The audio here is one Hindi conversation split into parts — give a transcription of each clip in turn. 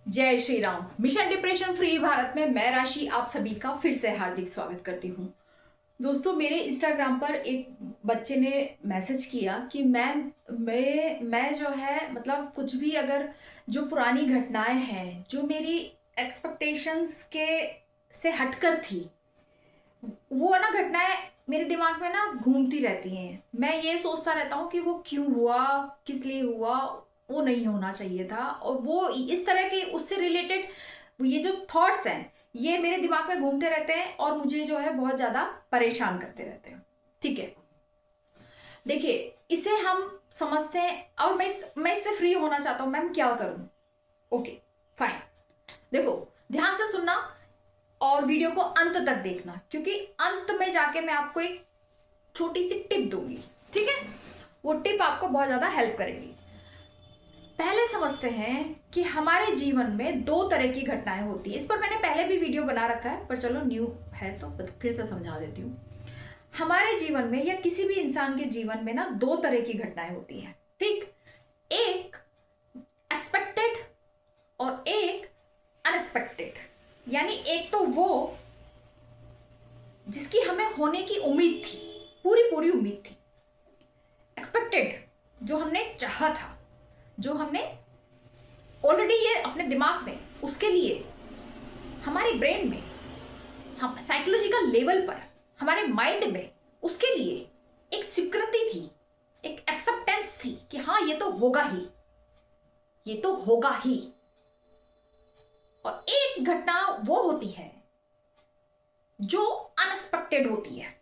जय Shri Ram. Mission depression free Bharat में मैं राशि आप सभी का फिर से हार्दिक स्वागत करती हूँ। दोस्तों, मेरे इंस्टाग्राम पर एक बच्चे ने मैसेज किया कि मैं जो है मतलब कुछ भी अगर जो पुरानी घटनाएं हैं जो मेरी एक्सपेक्टेशंस के से हटकर थी, वो ना घटनाएं मेरे दिमाग में ना घूमती रहती हैं। मैं ये सोचता रहता हूँ कि वो क्यों हुआ, किस लिए हुआ, वो नहीं होना चाहिए था। और वो इस तरह के उससे रिलेटेड ये जो थॉट्स हैं ये मेरे दिमाग में घूमते रहते हैं और मुझे जो है बहुत ज़्यादा परेशान करते रहते हैं। ठीक है, देखिए, इसे हम समझते हैं और मैं इससे फ्री होना चाहता हूँ। मैम क्या करूँ? Okay, fine. देखो, ध्यान से सुनना और वीडियो को अंत तक देखना, क्योंकि अंत में जाके मैं आपको एक छोटी सी टिप दूंगी। ठीक है, वो टिप आपको बहुत ज्यादा हेल्प करेगी। पहले समझते हैं कि हमारे जीवन में दो तरह की घटनाएं होती है। इस पर मैंने पहले भी वीडियो बना रखा है, पर चलो न्यू है तो फिर से समझा देती हूँ। हमारे जीवन में या किसी भी इंसान के जीवन में ना दो तरह की घटनाएं होती हैं। ठीक, एक एक्सपेक्टेड और एक अनएक्सपेक्टेड। यानी एक तो वो जिसकी हमें होने की उम्मीद थी, पूरी पूरी उम्मीद थी। एक्सपेक्टेड जो हमने चाहा था, जो हमने ऑलरेडी ये अपने दिमाग में, उसके लिए हमारे ब्रेन में, हम साइकोलॉजिकल लेवल पर, हमारे माइंड में उसके लिए एक स्वीकृति थी, एक एक्सेप्टेंस थी कि हाँ ये तो होगा ही, ये तो होगा ही। और एक घटना वो होती है जो अनएक्सपेक्टेड होती है,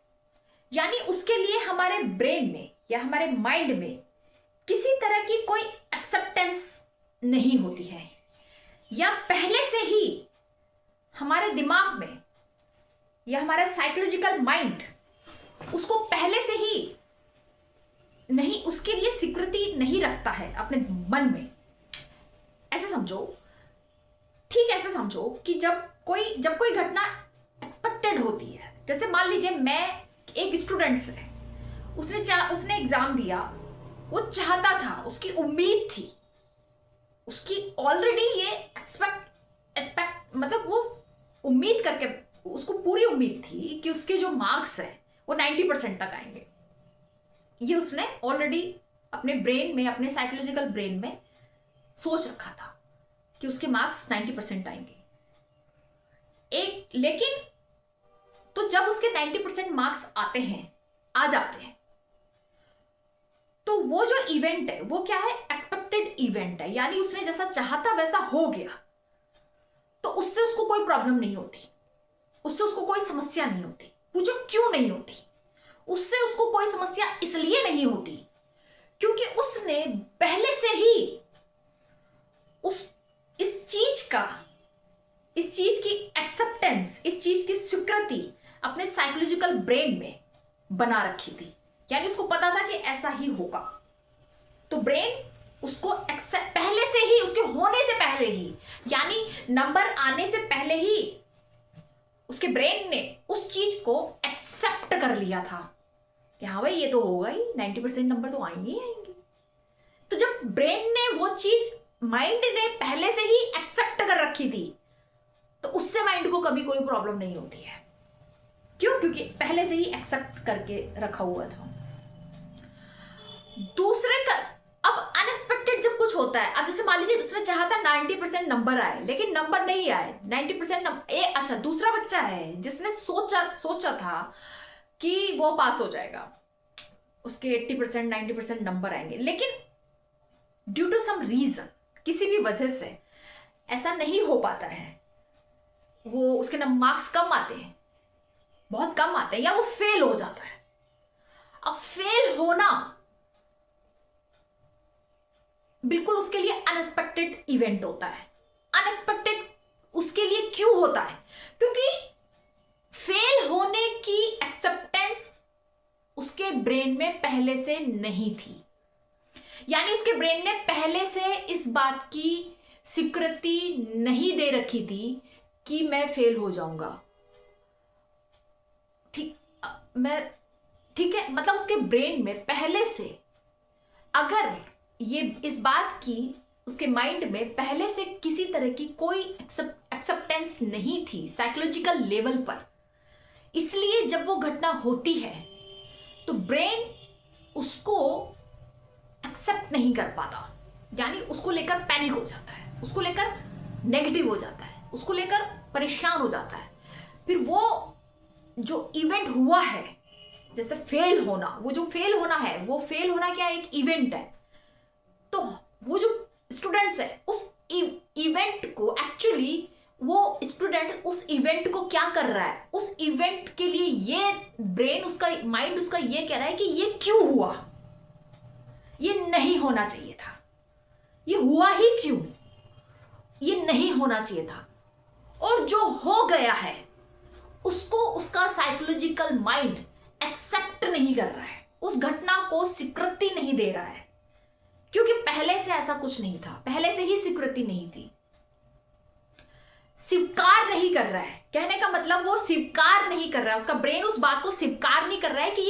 यानी उसके लिए हमारे ब्रेन में या हमारे माइंड में किसी तरह की कोई एक्सेप्टेंस नहीं होती है, या पहले से ही हमारे दिमाग में या हमारा साइकोलॉजिकल माइंड उसको पहले से ही नहीं, उसके लिए स्वीकृति नहीं रखता है अपने मन में। ऐसे समझो, ठीक ऐसे समझो कि जब कोई घटना एक्सपेक्टेड होती है, जैसे मान लीजिए मैं एक स्टूडेंट है, उसने एग्जाम दिया, वो चाहता था, उसकी उम्मीद थी, उसकी ऑलरेडी ये एक्सपेक्ट मतलब वो उम्मीद करके, उसको पूरी उम्मीद थी कि उसके जो मार्क्स है वो 90% तक आएंगे। ये उसने ऑलरेडी अपने ब्रेन में, अपने साइकोलॉजिकल ब्रेन में सोच रखा था कि उसके मार्क्स 90% आएंगे। लेकिन तो जब उसके 90% मार्क्स आते हैं, आ जाते हैं, तो वो जो इवेंट है वो क्या है? एक्सपेक्टेड इवेंट है, यानी उसने जैसा चाहा था वैसा हो गया। तो उससे उसको कोई प्रॉब्लम नहीं होती, उससे उसको कोई समस्या नहीं होती। पूछो क्यों नहीं होती? उससे उसको कोई समस्या इसलिए नहीं होती क्योंकि उसने पहले से ही इस चीज की एक्सेप्टेंस, इस चीज की स्वीकृति अपने साइकोलॉजिकल ब्रेन में बना रखी थी। यानी उसको पता था कि ऐसा ही होगा। तो ब्रेन उसको एक्सेप्ट, पहले से ही, उसके होने से पहले ही, यानी नंबर आने से पहले ही उसके ब्रेन ने उस चीज को एक्सेप्ट कर लिया था कि हाँ भाई ये तो होगा ही, 90% नंबर तो आएंगे ही आएंगे। तो जब ब्रेन ने वो चीज, माइंड ने पहले से ही एक्सेप्ट कर रखी थी, तो उससे माइंड को कभी कोई प्रॉब्लम नहीं होती है। क्यों? क्योंकि पहले से ही एक्सेप्ट करके रखा हुआ था। दूसरे का, अब अनएक्सपेक्टेड जब कुछ होता है, अब जैसे मान लीजिए उसने चाहा था 90% नंबर आए, लेकिन नंबर नहीं आए 90% नंबर। अच्छा, दूसरा बच्चा है जिसने सोचा था कि वो पास हो जाएगा, उसके 80% 90% नंबर आएंगे, लेकिन ड्यू टू सम रीजन, किसी भी वजह से ऐसा नहीं हो पाता है, वो उसके मार्क्स कम आते हैं, बहुत कम आते हैं, या वो फेल हो जाता है। अब फेल होना बिल्कुल उसके लिए अनएक्सपेक्टेड इवेंट होता है। अनएक्सपेक्टेड उसके लिए क्यों होता है? क्योंकि फेल होने की एक्सेप्टेंस उसके ब्रेन में पहले से नहीं थी, यानी उसके ब्रेन ने पहले से इस बात की स्वीकृति नहीं दे रखी थी कि मैं फेल हो जाऊंगा। ठीक है, मतलब उसके ब्रेन में पहले से अगर ये इस बात की उसके माइंड में पहले से किसी तरह की कोई एक्सेप्टेंस नहीं थी साइकोलॉजिकल लेवल पर, इसलिए जब वो घटना होती है तो ब्रेन उसको एक्सेप्ट नहीं कर पाता, यानी उसको लेकर पैनिक हो जाता है, उसको लेकर नेगेटिव हो जाता है, उसको लेकर परेशान हो जाता है। फिर वो जो इवेंट हुआ है, जैसे फेल होना, वो जो फेल होना है, वो फेल होना क्या एक इवेंट है, तो वो जो स्टूडेंट्स है उस इवेंट को एक्चुअली वो स्टूडेंट उस इवेंट को क्या कर रहा है, उस इवेंट के लिए ये ब्रेन उसका माइंड उसका ये कह रहा है कि ये क्यों हुआ, ये नहीं होना चाहिए था, ये हुआ ही क्यों, ये नहीं होना चाहिए था। और जो हो गया है उसको उसका साइकोलॉजिकल माइंड एक्सेप्ट नहीं कर रहा है, उस घटना को स्वीकृति नहीं दे रहा है, क्योंकि पहले से ऐसा कुछ नहीं था, पहले से ही स्वीकृति नहीं थी, स्वीकार नहीं कर रहा है। कहने का मतलब वो स्वीकार नहीं कर रहा है, उसका ब्रेन उस बात को स्वीकार नहीं कर रहा है कि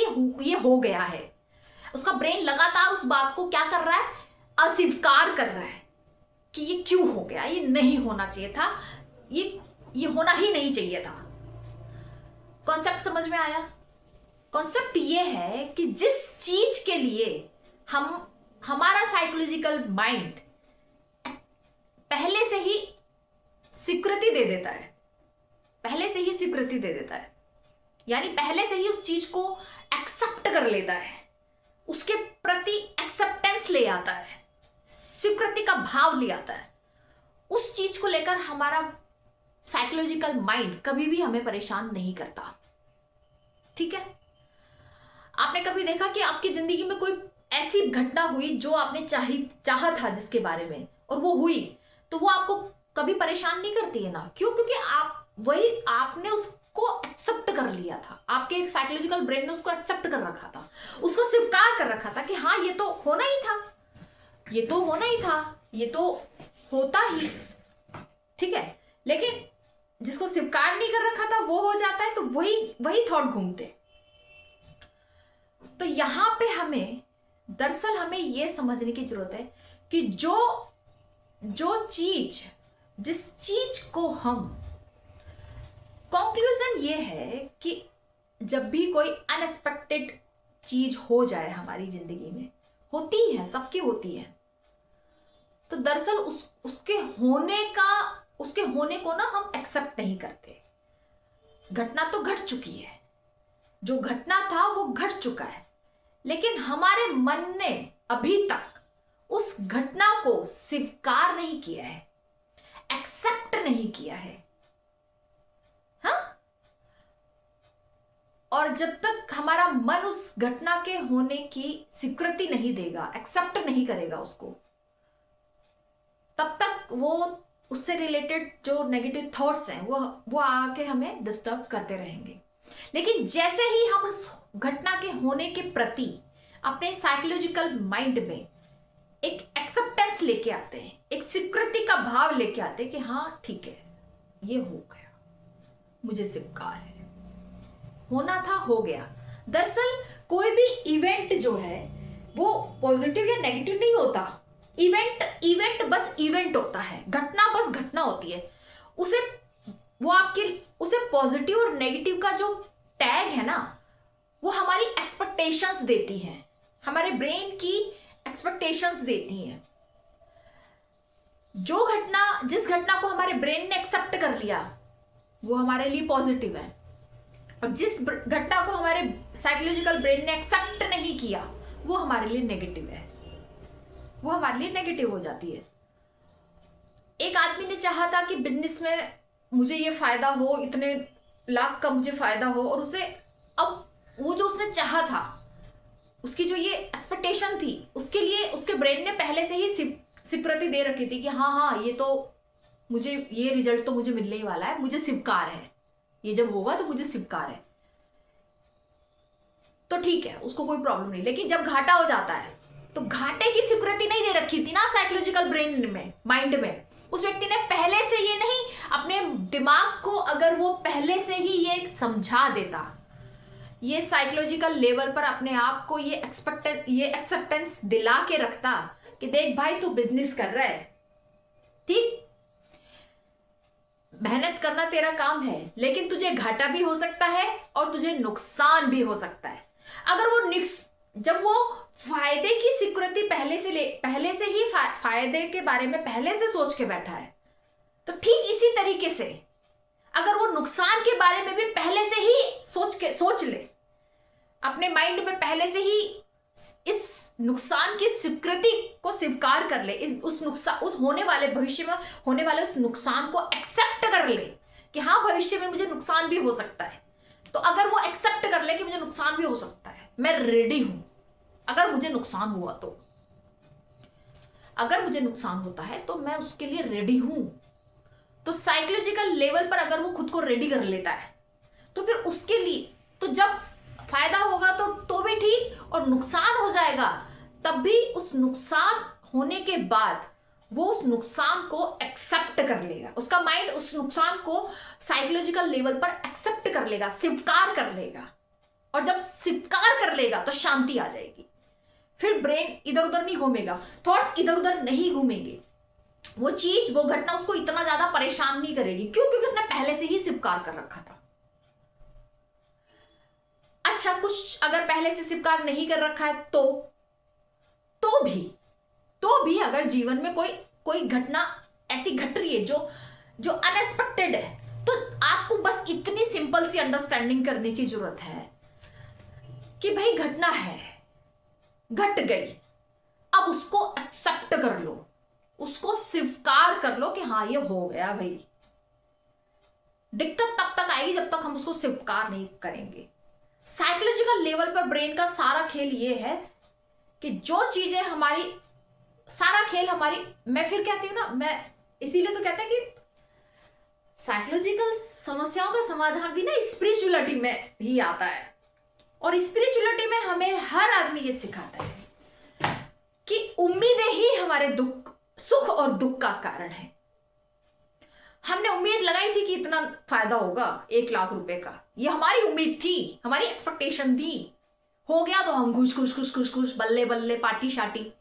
ये हो गया है। उसका ब्रेन लगातार उस बात को क्या कर रहा है, अस्वीकार कर रहा है कि ये क्यों हो गया, ये नहीं होना चाहिए था, ये होना ही नहीं चाहिए था। कॉन्सेप्ट समझ में आया? कॉन्सेप्ट ये है कि जिस चीज के लिए हमारा साइकोलॉजिकल माइंड पहले से ही स्वीकृति दे देता है, पहले से ही स्वीकृति दे देता है, यानी पहले से ही उस चीज को एक्सेप्ट कर लेता है, उसके प्रति एक्सेप्टेंस ले आता है, स्वीकृति का भाव ले आता है, उस चीज को लेकर हमारा साइकोलॉजिकल माइंड कभी भी हमें परेशान नहीं करता। ठीक है? आपने कभी देखा कि आपकी जिंदगी में कोई ऐसी घटना हुई जो आपने चाहा था जिसके बारे में, और वो हुई, तो वो आपको कभी परेशान नहीं करती है ना? क्यों? क्योंकि आपने उसको एक्सेप्ट कर लिया था, आपके साइकोलॉजिकल ब्रेन ने उसको एक्सेप्ट कर रखा था, उसको स्वीकार कर रखा था कि हाँ ये तो होना ही था, ये तो होना ही था, ये तो होता ही। ठीक है? लेकिन जिसको स्वीकार नहीं कर रखा था वो हो जाता है, तो वही थॉट घूमते। तो यहां पे दरअसल हमें यह समझने की जरूरत है कि जिस चीज को हम, कंक्लूजन ये है कि जब भी कोई अनएक्सपेक्टेड चीज हो जाए हमारी जिंदगी में, होती है, सबकी होती है, तो दरअसल उसके होने को ना हम एक्सेप्ट नहीं करते। घटना तो घट चुकी है, जो घटना था वो घट चुका है, लेकिन हमारे मन ने अभी तक उस घटना को स्वीकार नहीं किया है, एक्सेप्ट नहीं किया है। हाँ? और जब तक हमारा मन उस घटना के होने की स्वीकृति नहीं देगा, एक्सेप्ट नहीं करेगा उसको, तब तक वो उससे रिलेटेड जो नेगेटिव थॉट्स हैं वो आके हमें डिस्टर्ब करते रहेंगे। लेकिन जैसे ही हम उस घटना के होने के प्रति अपने साइकोलॉजिकल माइंड में एक एक्सेप्टेंस लेके आते हैं, एक स्वीकृति का भाव लेके आते हैं कि हाँ ठीक है, ये हो गया, मुझे स्वीकार है, होना था, हो गया। दरअसल कोई भी इवेंट जो है वो पॉजिटिव या नेगेटिव नहीं होता। इवेंट बस इवेंट होता है, घटना बस घटना होती है। उसे पॉजिटिव और नेगेटिव का जो टैग है ना, वो हमारी एक्सपेक्टेशंस देती हैं, हमारे ब्रेन की एक्सपेक्टेशंस देती हैं। जिस घटना को हमारे ब्रेन ने एक्सेप्ट कर लिया वो हमारे लिए पॉजिटिव है, और जिस घटना को हमारे साइकोलॉजिकल ब्रेन ने एक्सेप्ट नहीं किया वो हमारे लिए नेगेटिव है, वो हमारे लिए नेगेटिव हो जाती है। एक आदमी ने चाहा था कि बिजनेस में मुझे ये फायदा हो, इतने लाख का मुझे फायदा हो, और अब वो जो उसने चाहा था, उसकी जो ये एक्सपेक्टेशन थी, उसके लिए उसके ब्रेन ने पहले से ही स्वीकृति दे रखी थी कि हाँ ये तो मुझे, ये रिजल्ट तो मुझे मिलने ही वाला है, मुझे स्वीकार है, ये जब होगा तो मुझे स्वीकार है, तो ठीक है, उसको कोई प्रॉब्लम नहीं। लेकिन जब घाटा हो जाता है तो घाटे की स्वीकृति नहीं दे रखी थी ना साइकोलॉजिकल ब्रेन में, माइंड में। उस व्यक्ति ने पहले से ये नहीं, अपने दिमाग को अगर वो पहले से ही ये समझा देता, ये साइकोलॉजिकल लेवल पर अपने आप को ये एक्सेप्टेंस दिला के रखता कि देख भाई तू बिजनेस कर रहा है, ठीक, मेहनत करना तेरा काम है, लेकिन तुझे घाटा भी हो सकता है और तुझे नुकसान भी हो सकता है। अगर वो जब वो फायदे की सिक्योरिटी पहले से ही फायदे के बारे में पहले से सोच के बैठा है, तो ठीक इसी तरीके से अगर वो नुकसान के बारे में भी पहले से ही सोच ले, अपने माइंड में पहले से ही इस नुकसान की स्वीकृति को स्वीकार कर ले, उस होने वाले भविष्य में होने वाले उस नुकसान को एक्सेप्ट कर ले कि हाँ भविष्य में मुझे नुकसान भी हो सकता है। तो अगर वो एक्सेप्ट कर ले कि मुझे नुकसान भी हो सकता है, मैं रेडी हूं, अगर मुझे नुकसान हुआ तो, अगर मुझे नुकसान होता है तो मैं उसके लिए रेडी हूं। तो साइकोलॉजिकल लेवल पर अगर वो खुद को रेडी कर लेता है तो फिर उसके लिए तो जब फायदा होगा तो भी ठीक, और नुकसान हो जाएगा तब भी उस नुकसान होने के बाद वो उस नुकसान को एक्सेप्ट कर लेगा, उसका माइंड उस नुकसान को साइकोलॉजिकल लेवल पर एक्सेप्ट कर लेगा, स्वीकार कर लेगा। और जब स्वीकार कर लेगा तो शांति आ जाएगी, फिर ब्रेन इधर उधर नहीं घूमेगा, थॉट्स इधर उधर नहीं घूमेंगे, वो चीज वो घटना उसको इतना ज्यादा परेशान नहीं करेगी। क्यों? क्योंकि उसने पहले से ही स्वीकार कर रखा था। अच्छा, कुछ अगर पहले से स्वीकार नहीं कर रखा है तो भी अगर जीवन में कोई घटना ऐसी घट रही है जो अनएक्सपेक्टेड है, तो आपको बस इतनी सिंपल सी अंडरस्टैंडिंग करने की जरूरत है कि भाई घटना है, घट गई, अब उसको एक्सेप्ट कर लो, उसको स्वीकार कर लो कि हाँ ये हो गया भाई। दिक्कत तब तक आएगी जब तक हम उसको स्वीकार नहीं करेंगे। साइकोलॉजिकल लेवल पर ब्रेन का सारा खेल ये है कि जो चीजें सारा खेल हमारी, मैं फिर कहती हूं ना, मैं इसीलिए तो कहते हैं कि साइकोलॉजिकल समस्याओं का समाधान भी ना स्पिरिचुअलिटी में ही आता है। और स्पिरिचुअलिटी में हमें हर आदमी ये सिखाता है कि उम्मीदें ही हमारे सुख और दुख का कारण है। हमने उम्मीद लगाई थी कि इतना फायदा होगा 1 लाख रुपए का, ये हमारी उम्मीद थी, हमारी एक्सपेक्टेशन थी, हो गया तो हम खुश बल्ले बल्ले पार्टी शाटी।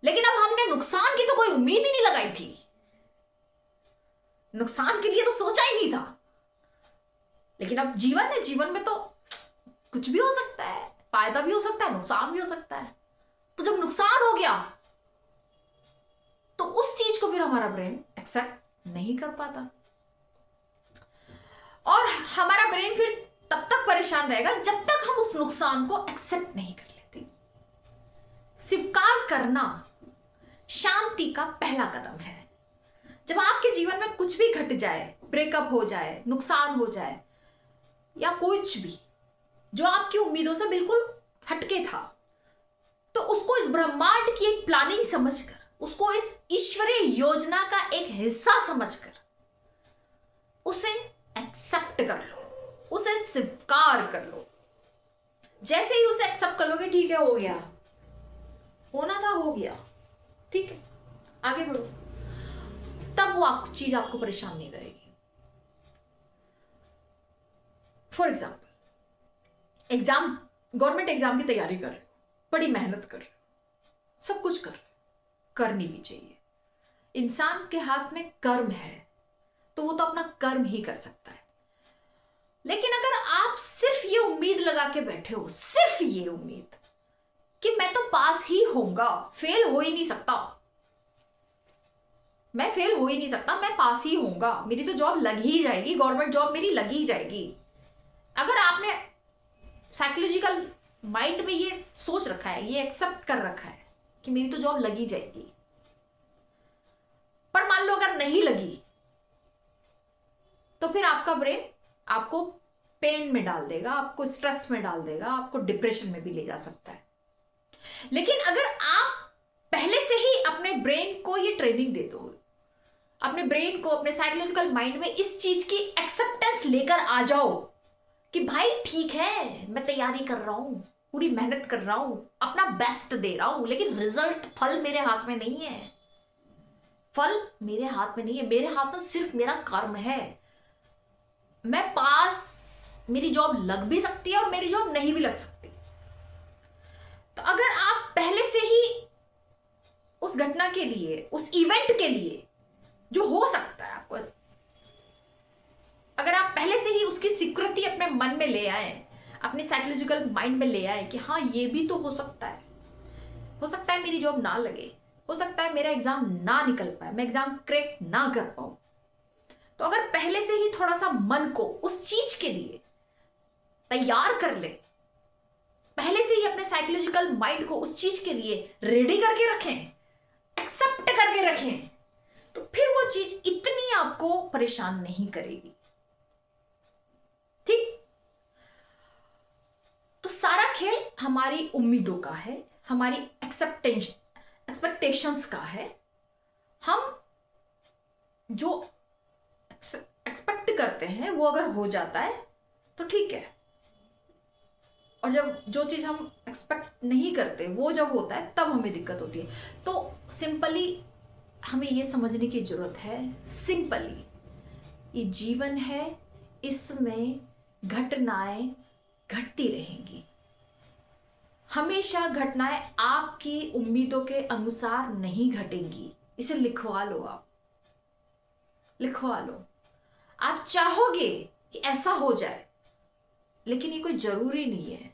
लेकिन अब हमने नुकसान की तो कोई उम्मीद ही नहीं लगाई थी, नुकसान के लिए तो सोचा ही नहीं था। लेकिन अब जीवन में तो कुछ भी हो सकता है, फायदा भी हो सकता है, नुकसान भी हो सकता है। तो जब नुकसान हो गया तो उस चीज को फिर हमारा ब्रेन एक्सेप्ट नहीं कर पाता, और हमारा ब्रेन फिर तब तक परेशान रहेगा जब तक हम उस नुकसान को एक्सेप्ट नहीं कर लेते। स्वीकार करना शांति का पहला कदम है। जब आपके जीवन में कुछ भी घट जाए, ब्रेकअप हो जाए, नुकसान हो जाए, या कुछ भी जो आपकी उम्मीदों से बिल्कुल हटके था, तो उसको इस ब्रह्मांड की एक प्लानिंग समझकर, उसको इस ईश्वरीय योजना का एक हिस्सा समझकर उसे एक्सेप्ट कर लो, उसे स्वीकार कर लो। जैसे ही उसे एक्सेप्ट कर लोगे, ठीक है हो गया, होना था हो गया, ठीक है आगे बढ़ो, तब वो चीज आपको परेशान नहीं करेगी। फॉर एग्जाम्पल, गवर्नमेंट एग्जाम की तैयारी कर रहे हो, बड़ी मेहनत कर रहे हो, सब कुछ कर रहे हो, करनी भी चाहिए। इंसान के हाथ में कर्म है तो वो तो अपना कर्म ही कर सकता है। लेकिन अगर आप सिर्फ ये उम्मीद लगा के बैठे हो, सिर्फ ये उम्मीद कि मैं तो पास ही होऊंगा, फेल हो ही नहीं सकता, मैं फेल हो ही नहीं सकता, मैं पास ही होऊंगा, मेरी तो जॉब लग ही जाएगी, गवर्नमेंट जॉब मेरी लग ही जाएगी। अगर आपने साइकोलॉजिकल माइंड में ये सोच रखा है, ये एक्सेप्ट कर रखा है कि मेरी तो जॉब लगी जाएगी, पर मान लो अगर नहीं लगी, तो फिर आपका ब्रेन आपको पेन में डाल देगा, आपको स्ट्रेस में डाल देगा, आपको डिप्रेशन में भी ले जा सकता है। लेकिन अगर आप पहले से ही अपने ब्रेन को ये ट्रेनिंग दे दो, अपने ब्रेन को, अपने साइकोलॉजिकल माइंड में इस चीज की एक्सेप्टेंस लेकर आ जाओ कि भाई ठीक है, मैं तैयारी कर रहा हूं, पूरी मेहनत कर रहा हूं, अपना बेस्ट दे रहा हूं, लेकिन रिजल्ट, फल मेरे हाथ में नहीं है, फल मेरे हाथ में नहीं है, मेरे हाथ में सिर्फ मेरा कर्म है। मैं पास, मेरी जॉब लग भी सकती है और मेरी जॉब नहीं भी लग सकती। तो अगर आप पहले से ही उस घटना के लिए, उस इवेंट के लिए जो हो सकता है आपको, अगर आप पहले से ही उसकी स्वीकृति अपने मन में ले आए, अपने साइकोलॉजिकल माइंड में ले आए कि हाँ ये भी तो हो सकता है मेरी जॉब ना लगे, हो सकता है मेरा एग्जाम ना निकल पाए, मैं एग्जाम क्रैक ना कर पाऊं, तो अगर पहले से ही थोड़ा सा मन को उस चीज के लिए तैयार कर ले, पहले से ही अपने साइकोलॉजिकल माइंड को उस चीज के लिए रेडी करके रखें, एक्सेप्ट करके रखें, तो फिर वो चीज इतनी आपको परेशान नहीं करेगी। ठीक? तो सारा खेल हमारी उम्मीदों का है, हमारी एक्सपेक्टेशंस का है। हम जो एक्सपेक्ट करते हैं वो अगर हो जाता है तो ठीक है, और जब जो चीज हम एक्सपेक्ट नहीं करते वो जब होता है तब हमें दिक्कत होती है। तो सिंपली हमें ये समझने की जरूरत है, सिंपली ये जीवन है, इसमें घटनाएं घटती रहेंगी। हमेशा घटनाएं आपकी उम्मीदों के अनुसार नहीं घटेंगी। इसे लिखवा लो, आप लिखवा लो। आप चाहोगे कि ऐसा हो जाए, लेकिन ये कोई जरूरी नहीं है।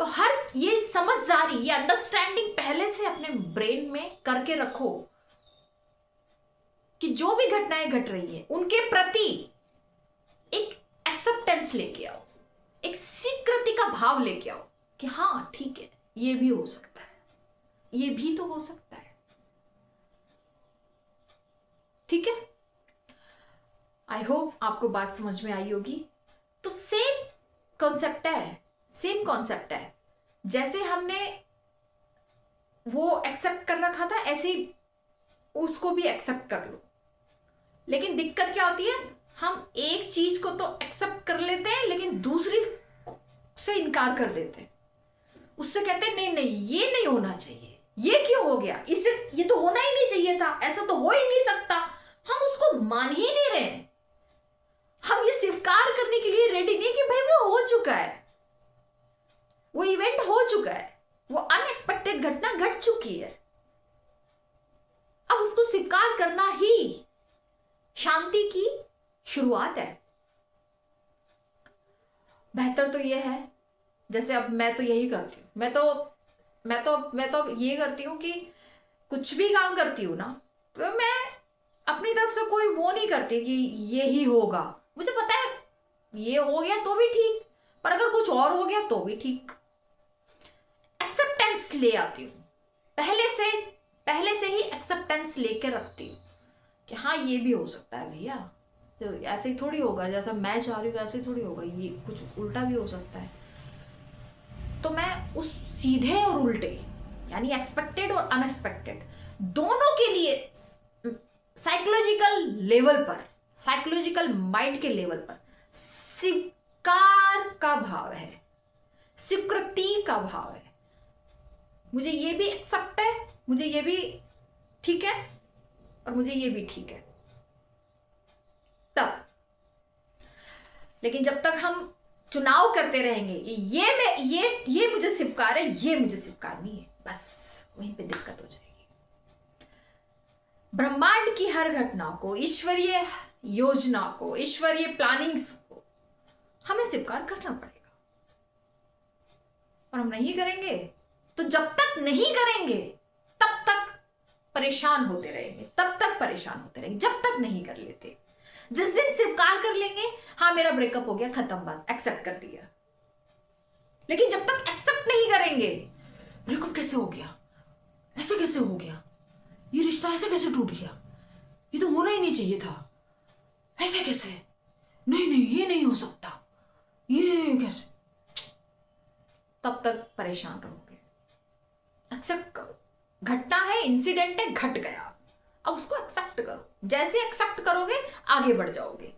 तो हर ये समझदारी, ये अंडरस्टैंडिंग पहले से अपने ब्रेन में करके रखो कि जो भी घटनाएं घट रही है उनके प्रति एक एक्सेप्टेंस लेके आओ, एक स्वीकृति का भाव लेके आओ कि हाँ ठीक है, ये भी हो सकता है, ये भी तो हो सकता है। ठीक है? आई होप आपको बात समझ में आई होगी। तो सेम कॉन्सेप्ट है, जैसे हमने वो एक्सेप्ट कर रखा था, ऐसे ही उसको भी एक्सेप्ट कर लो। लेकिन दिक्कत क्या होती है, हम एक चीज को तो एक्सेप्ट कर लेते हैं लेकिन दूसरी से इनकार कर देते हैं। उससे कहते हैं नहीं नहीं ये नहीं होना चाहिए, ये क्यों हो गया, इससे ये तो होना ही नहीं चाहिए था, ऐसा तो हो ही नहीं सकता। हम उसको मान ही नहीं रहे, हम ये स्वीकार करने के लिए रेडी नहीं कि भाई वो हो चुका है, वो इवेंट हो चुका है, वो अनएक्सपेक्टेड घटना घट चुकी है। अब उसको स्वीकार करना ही शांति की शुरुआत है। बेहतर तो ये है, जैसे अब मैं तो यही करती हूँ, मैं तो ये करती हूँ कि कुछ भी काम करती हूँ ना, तो मैं अपनी तरफ से कोई वो नहीं करती कि ये ही होगा। मुझे पता है ये हो गया तो भी ठीक, पर अगर कुछ और हो गया तो भी ठीक। एक्सेप्टेंस ले आती हूँ, पहले से ही एक्सेप्टेंस लेके रखती हूँ कि हाँ ये भी हो सकता है भैया, तो ऐसे ही थोड़ी होगा, जैसा मैं चाह रही हूँ वैसे ही थोड़ी होगा, ये कुछ उल्टा भी हो सकता है। तो मैं उस सीधे और उल्टे, यानी एक्सपेक्टेड और अनएक्सपेक्टेड दोनों के लिए साइकोलॉजिकल लेवल पर, साइकोलॉजिकल माइंड के लेवल पर स्वीकार का भाव है, स्वीकृति का भाव है। मुझे ये भी एक्सेप्ट है, मुझे ये भी ठीक है, और मुझे ये भी ठीक है। तब लेकिन जब तक हम चुनाव करते रहेंगे कि ये मुझे स्वीकार है, ये मुझे स्वीकार नहीं है, बस वहीं पे दिक्कत हो जाएगी। ब्रह्मांड की हर घटना को, ईश्वरीय योजना को, ईश्वरीय प्लानिंग्स को हमें स्वीकार करना पड़ेगा। और हम नहीं करेंगे तो जब तक नहीं करेंगे तब तक परेशान होते रहेंगे, जब तक नहीं कर लेते। जिस दिन स्वीकार कर लेंगे, हाँ मेरा ब्रेकअप हो गया, खत्म, बात एक्सेप्ट कर लिया। लेकिन जब तक एक्सेप्ट नहीं करेंगे, ब्रेकअप कैसे हो गया, ऐसे कैसे हो गया, ये रिश्ता ऐसे कैसे टूट गया, ये तो होना ही नहीं चाहिए था, ऐसे कैसे, नहीं नहीं ये नहीं हो सकता, ये कैसे, तब तक परेशान रहोगे। एक्सेप्ट करो, घटना है, इंसिडेंट है, घट गया, अब उसको एक्सेप्ट करो। जैसे एक्सेप्ट करोगे आगे बढ़ जाओगे,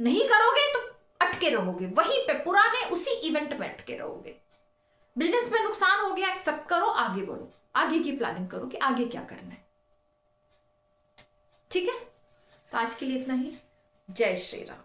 नहीं करोगे तो अटके रहोगे वहीं पे, पुराने उसी इवेंट में अटके रहोगे। बिजनेस में नुकसान हो गया, एक्सेप्ट करो, आगे बढ़ो, आगे की प्लानिंग करो कि आगे क्या करना है। ठीक है? तो आज के लिए इतना ही। जय श्री राम।